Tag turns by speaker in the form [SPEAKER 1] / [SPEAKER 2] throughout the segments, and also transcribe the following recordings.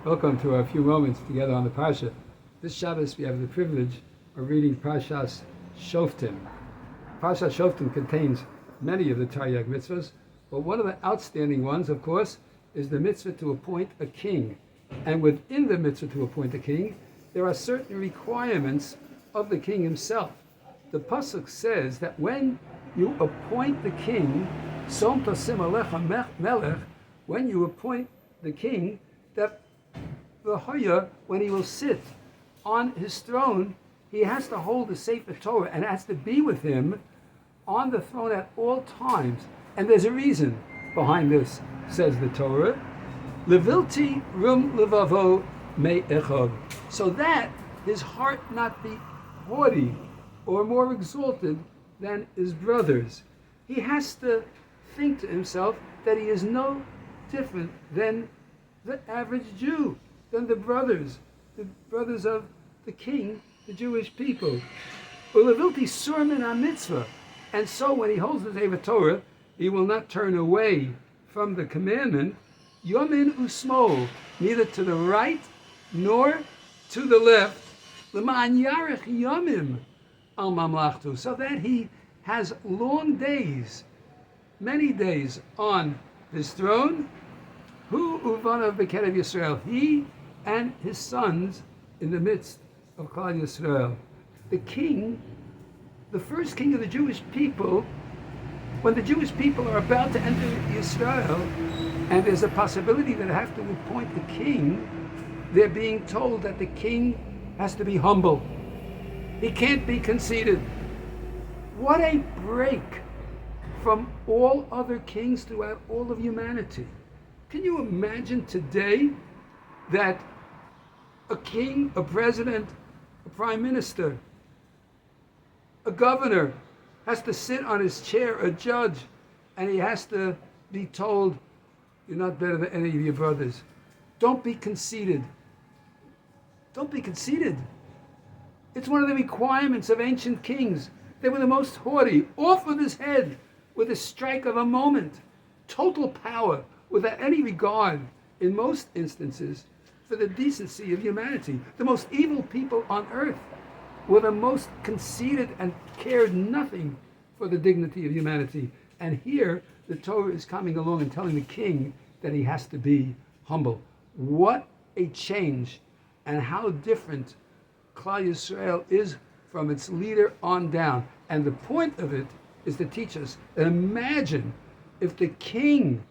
[SPEAKER 1] Welcome to our few moments together on the Parsha. This Shabbos we have the privilege of reading Parshas Shoftim. Parshas Shoftim contains many of the Taryag mitzvahs, but one of the outstanding ones, of course, is the mitzvah to appoint a king. And within the mitzvah to appoint a king, there are certain requirements of the king himself. The pasuk says that when you appoint the king, Som tasim alecha melech, when you appoint the king, that when he will sit on his throne, he has to hold the Sefer Torah and has to be with him on the throne at all times. And there's a reason behind this, says the Torah. Levilti rum levavo me echad, so that his heart not be haughty or more exalted than his brothers. He has to think to himself that he is no different than the average Jew, than the brothers of the king, the Jewish people. Ulevilti surmin mitzvah, and so when he holds the Sefer Torah, he will not turn away from the commandment, yomin usmol, neither to the right nor to the left, l'ma'an yarech yomim al mamlachtu, so that he has long days, many days on his throne. Hu uvanav b'kerev Yisrael, he and his sons in the midst of Klal Yisrael. The king, the first king of the Jewish people, when the Jewish people are about to enter Yisrael, and there's a possibility that they have to appoint the king, they're being told that the king has to be humble. He can't be conceited. What a break from all other kings throughout all of humanity. Can you imagine today that a king, a president, a prime minister, a governor has to sit on his chair, a judge, and he has to be told, you're not better than any of your brothers. Don't be conceited. Don't be conceited. It's one of the requirements of ancient kings. They were the most haughty, off with his head with a strike of a moment. Total power without any regard, in most instances, for the decency of humanity. The most evil people on earth were the most conceited and cared nothing for the dignity of humanity. And here, the Torah is coming along and telling the king that he has to be humble. What a change, and how different Klal Yisrael is from its leader on down. And the point of it is to teach us that imagine if the king,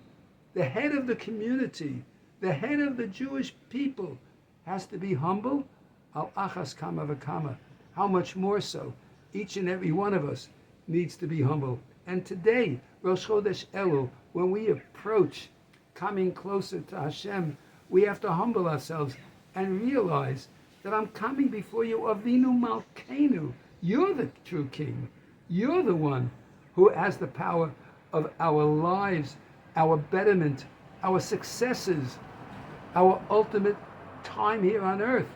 [SPEAKER 1] the head of the community, the head of the Jewish people, has to be humble, al achas kama v'kama. How much more so? Each and every one of us needs to be humble. And today, Rosh Chodesh Elul, when we approach coming closer to Hashem, we have to humble ourselves and realize that I'm coming before you, Avinu Malkeinu. You're the true king. You're the one who has the power of our lives, our betterment, our successes, our ultimate time here on earth,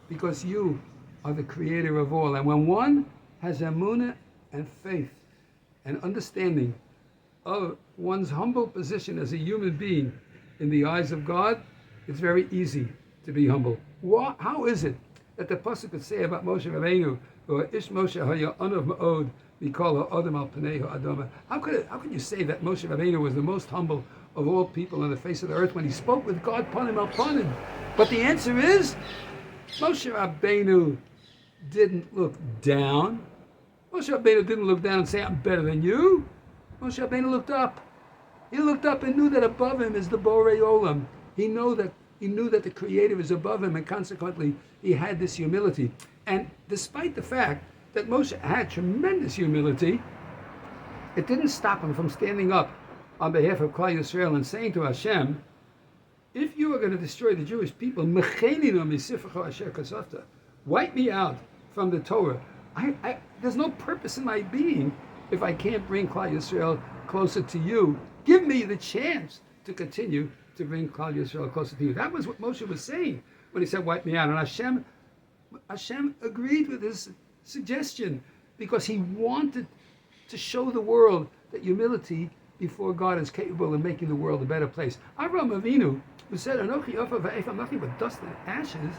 [SPEAKER 1] because you are the creator of all. And when one has emunah and faith and understanding of one's humble position as a human being in the eyes of God, it's very easy to be humble. How is it that the pasuk could say about Moshe Rabbeinu, or Ish Moshe haya anav ma'od mikol ha'adam al pnei ha'adama? How could you say that Moshe Rabbeinu was the most humble of all people on the face of the earth when he spoke with God panim al panim? But the answer is, Moshe Rabbeinu didn't look down. Moshe Rabbeinu didn't look down and say, I'm better than you. Moshe Rabbeinu looked up. He looked up and knew that above him is the Borei Olam. He knew that the Creator is above him, and consequently, he had this humility. And despite the fact that Moshe had tremendous humility, it didn't stop him from standing up on behalf of Klal Yisrael and saying to Hashem, if you are going to destroy the Jewish people, wipe me out from the Torah. There's no purpose in my being if I can't bring Klal Yisrael closer to you. Give me the chance to continue to bring Klal Yisrael closer to you. That was what Moshe was saying when he said, wipe me out. And Hashem agreed with his suggestion, because he wanted to show the world that humility before God is capable of making the world a better place. Avraham Avinu who said, Anochi Ofer Va'ef, I'm nothing but dust and ashes,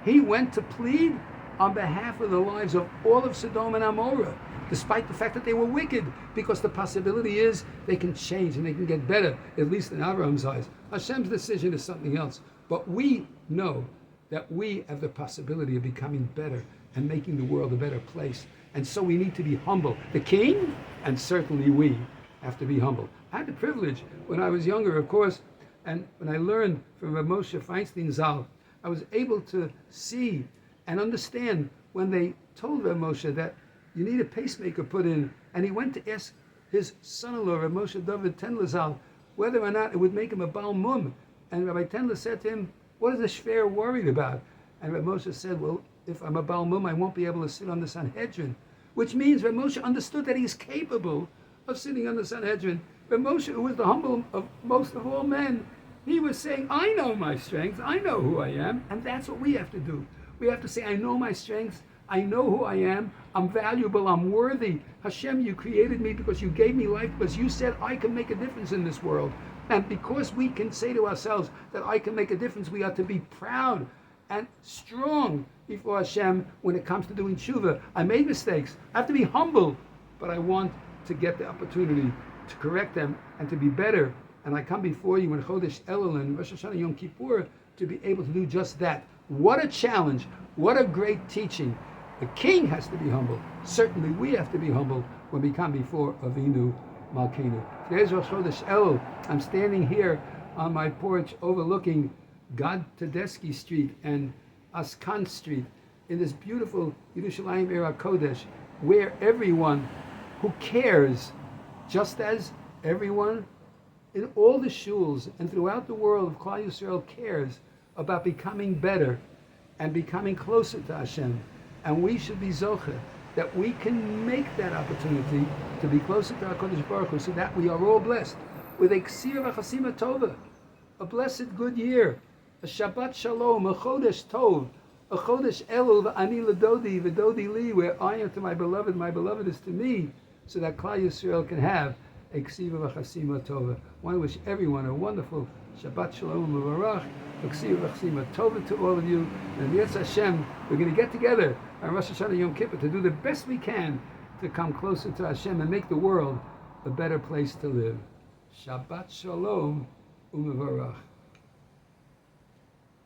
[SPEAKER 1] he went to plead on behalf of the lives of all of Sodom and Amorah, despite the fact that they were wicked, because the possibility is they can change and they can get better, at least in Abraham's eyes. Hashem's decision is something else. But we know that we have the possibility of becoming better and making the world a better place. And so we need to be humble. The king, and certainly we, have to be humble. I had the privilege when I was younger, of course, and when I learned from Rav Moshe Feinstein Zal, I was able to see and understand when they told Rav Moshe that you need a pacemaker put in, and he went to ask his son-in-law, Rav Moshe David Tendler Zal, whether or not it would make him a Baal Mum. And Rabbi Tendler said to him, what is the Shver worried about? And Rav Moshe said, well, if I'm a Baal Mum, I won't be able to sit on the Sanhedrin. Which means Rav Moshe understood that he's capable of sitting on the Sanhedrin. Rav Moshe, who was the humble of most of all men, he was saying, I know my strengths, I know who I am, and that's what we have to do. We have to say, I know my strengths, I know who I am, I'm valuable, I'm worthy. Hashem, you created me because you gave me life, because you said I can make a difference in this world. And because we can say to ourselves that I can make a difference, we are to be proud and strong before Hashem when it comes to doing tshuva. I made mistakes, I have to be humble, but I want to get the opportunity to correct them and to be better. And I come before you in Chodesh Elul and Rosh Hashanah Yom Kippur to be able to do just that. What a challenge, what a great teaching. The king has to be humble. Certainly we have to be humble when we come before Avinu Malkeinu. Today's Rosh Chodesh Elul. I'm standing here on my porch overlooking Gad Tedeschi Street and Askan Street in this beautiful Yerushalayim Era Kodesh, where everyone who cares, just as everyone in all the shuls and throughout the world of Klal Yisrael cares about becoming better and becoming closer to Hashem. And we should be zocher that we can make that opportunity to be closer to HaKadosh Baruch Hu, so that we are all blessed with a ksir v'chasima tova, a blessed good year, a Shabbat Shalom, a Chodesh Tov, a Chodesh Elul, v'ani l'dodi, v'dodi li, where I am to my beloved is to me, so that Klal Yisrael can have a ksir v'chasima tova. I want to wish everyone a wonderful Shabbat Shalom U'Barach, a ksir v'chasima tova to all of you. And Yetz Hashem, we're going to get together on Rosh Hashanah Yom Kippur to do the best we can to come closer to Hashem and make the world a better place to live. Shabbat Shalom U'Barach.